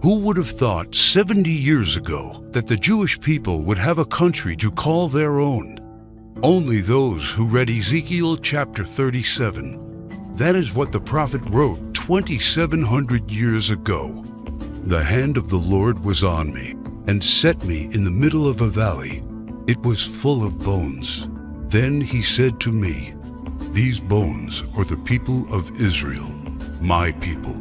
Who would have thought 70 years ago that the Jewish people would have a country to call their own? Only those who read Ezekiel chapter 37. That is what the prophet wrote 2,700 years ago. The hand of the Lord was on me and set me in the middle of a valley. It was full of bones. Then he said to me, "These bones are the people of Israel, my people.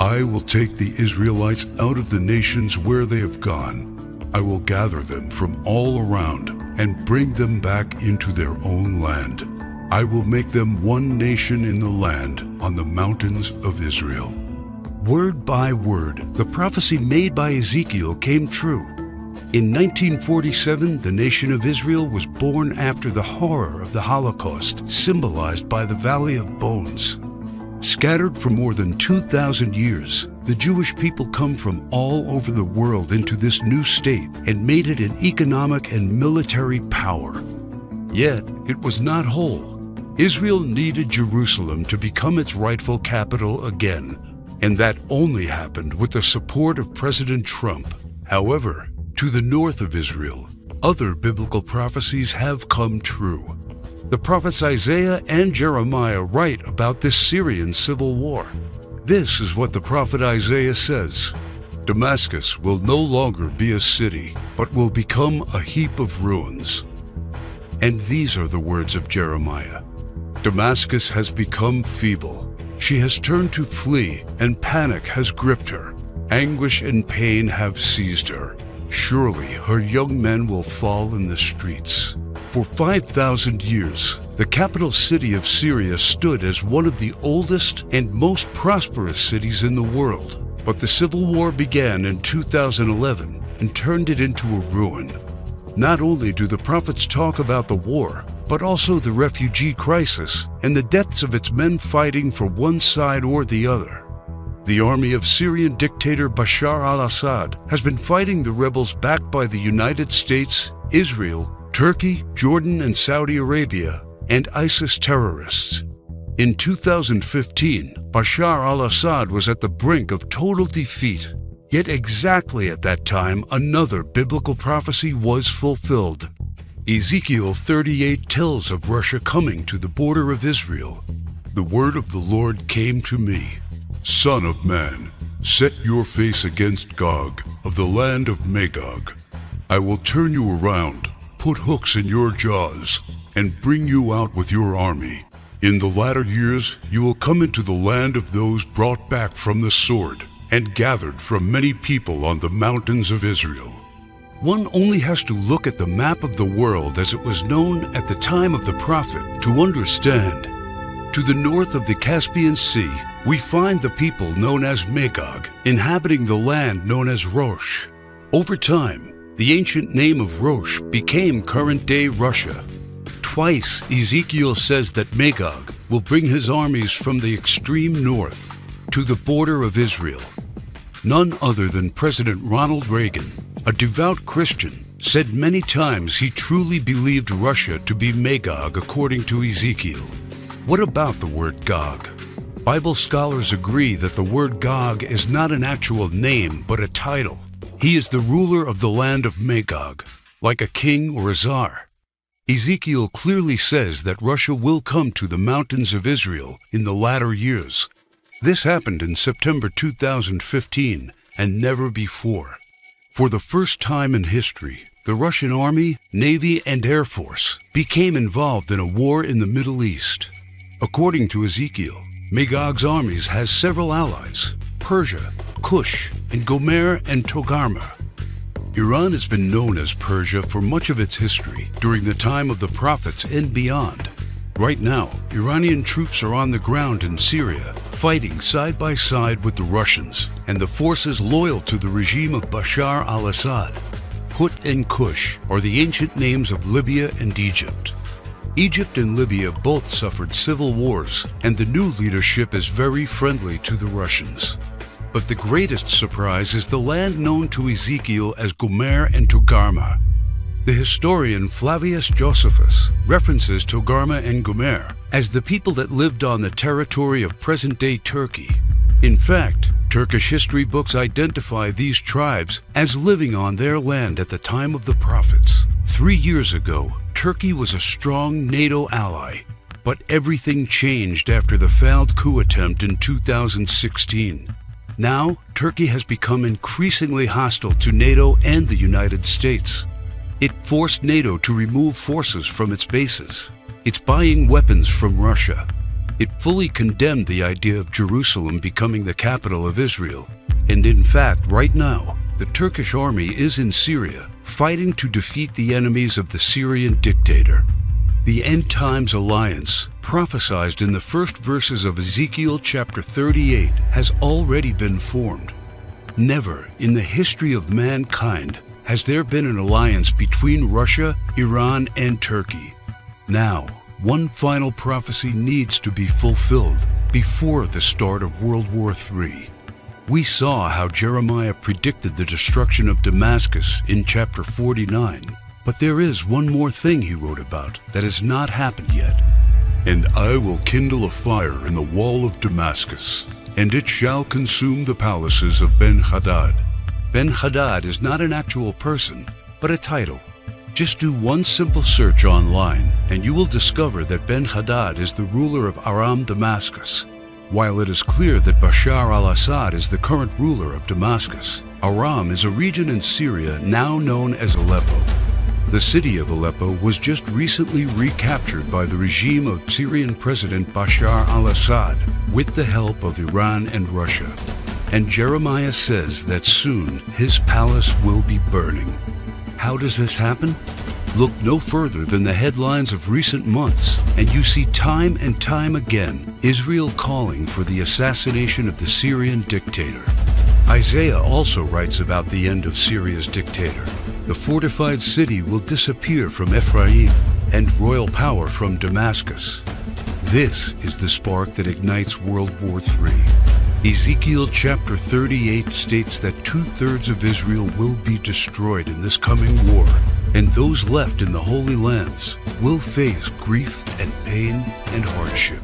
I will take the Israelites out of the nations where they have gone. I will gather them from all around and bring them back into their own land. I will make them one nation in the land on the mountains of Israel." Word by word, the prophecy made by Ezekiel came true. In 1947, the nation of Israel was born after the horror of the Holocaust, symbolized by the Valley of Bones. Scattered for more than 2,000 years, the Jewish people come from all over the world into this new state and made it an economic and military power. Yet, it was not whole. Israel needed Jerusalem to become its rightful capital again, and that only happened with the support of President Trump. However, to the north of Israel, other biblical prophecies have come true. The prophets Isaiah and Jeremiah write about this Syrian civil war. This is what the prophet Isaiah says: "Damascus will no longer be a city, but will become a heap of ruins." And these are the words of Jeremiah: "Damascus has become feeble. She has turned to flee, and panic has gripped her. Anguish and pain have seized her. Surely her young men will fall in the streets." For 5,000 years, the capital city of Syria stood as one of the oldest and most prosperous cities in the world. But the civil war began in 2011 and turned it into a ruin. Not only do the prophets talk about the war, but also the refugee crisis and the deaths of its men fighting for one side or the other. The army of Syrian dictator Bashar al-Assad has been fighting the rebels backed by the United States, Israel, Turkey, Jordan, and Saudi Arabia, and ISIS terrorists. In 2015, Bashar al-Assad was at the brink of total defeat. Yet exactly at that time, another biblical prophecy was fulfilled. Ezekiel 38 tells of Russia coming to the border of Israel. "The word of the Lord came to me. Son of man, set your face against Gog of the land of Magog. I will turn you around, put hooks in your jaws, and bring you out with your army. In the latter years you will come into the land of those brought back from the sword and gathered from many people on the mountains of Israel." One only has to look at the map of the world as it was known at the time of the prophet to understand. To the north of the Caspian Sea, we find the people known as Magog, inhabiting the land known as Rosh. Over time, the ancient name of Rosh became current-day Russia. Twice, Ezekiel says that Magog will bring his armies from the extreme north to the border of Israel. None other than President Ronald Reagan, a devout Christian, said many times he truly believed Russia to be Magog according to Ezekiel. What about the word Gog? Bible scholars agree that the word Gog is not an actual name but a title. He is the ruler of the land of Magog, like a king or a czar. Ezekiel clearly says that Russia will come to the mountains of Israel in the latter years. This happened in September 2015 and never before. For the first time in history, the Russian Army, Navy, and Air Force became involved in a war in the Middle East. According to Ezekiel, Magog's armies has several allies: Persia, Cush, and Gomer and Togarmah. Iran has been known as Persia for much of its history during the time of the prophets and beyond. Right now, Iranian troops are on the ground in Syria, fighting side by side with the Russians and the forces loyal to the regime of Bashar al-Assad. Put and Cush are the ancient names of Libya and Egypt. Egypt and Libya both suffered civil wars, and the new leadership is very friendly to the Russians. But the greatest surprise is the land known to Ezekiel as Gomer and Togarmah. The historian Flavius Josephus references Togarmah and Gomer as the people that lived on the territory of present-day Turkey. In fact, Turkish history books identify these tribes as living on their land at the time of the prophets. 3 years ago, Turkey was a strong NATO ally, but everything changed after the failed coup attempt in 2016. Now, Turkey has become increasingly hostile to NATO and the United States. It forced NATO to remove forces from its bases. It's buying weapons from Russia. It fully condemned the idea of Jerusalem becoming the capital of Israel. And in fact, right now, the Turkish army is in Syria, fighting to defeat the enemies of the Syrian dictator. The End Times Alliance, prophesied in the first verses of Ezekiel chapter 38, has already been formed. Never in the history of mankind has there been an alliance between Russia, Iran, and Turkey. Now, one final prophecy needs to be fulfilled before the start of World War III. We saw how Jeremiah predicted the destruction of Damascus in chapter 49, but there is one more thing he wrote about that has not happened yet. And I will kindle a fire in the wall of Damascus, and it shall consume the palaces of Ben-Hadad. Ben-Hadad is not an actual person, but a title. Just do one simple search online, and you will discover that Ben-Hadad is the ruler of Aram Damascus. While it is clear that Bashar al-Assad is the current ruler of Damascus, Aram is a region in Syria now known as Aleppo. The city of Aleppo was just recently recaptured by the regime of Syrian President Bashar al-Assad with the help of Iran and Russia. And Jeremiah says that soon his palace will be burning. How does this happen? Look no further than the headlines of recent months, and you see time and time again Israel calling for the assassination of the Syrian dictator. Isaiah also writes about the end of Syria's dictator. The fortified city will disappear from Ephraim, and royal power from Damascus. This is the spark that ignites World War III. Ezekiel chapter 38 states that 2/3 of Israel will be destroyed in this coming war, and those left in the Holy Lands will face grief and pain and hardship.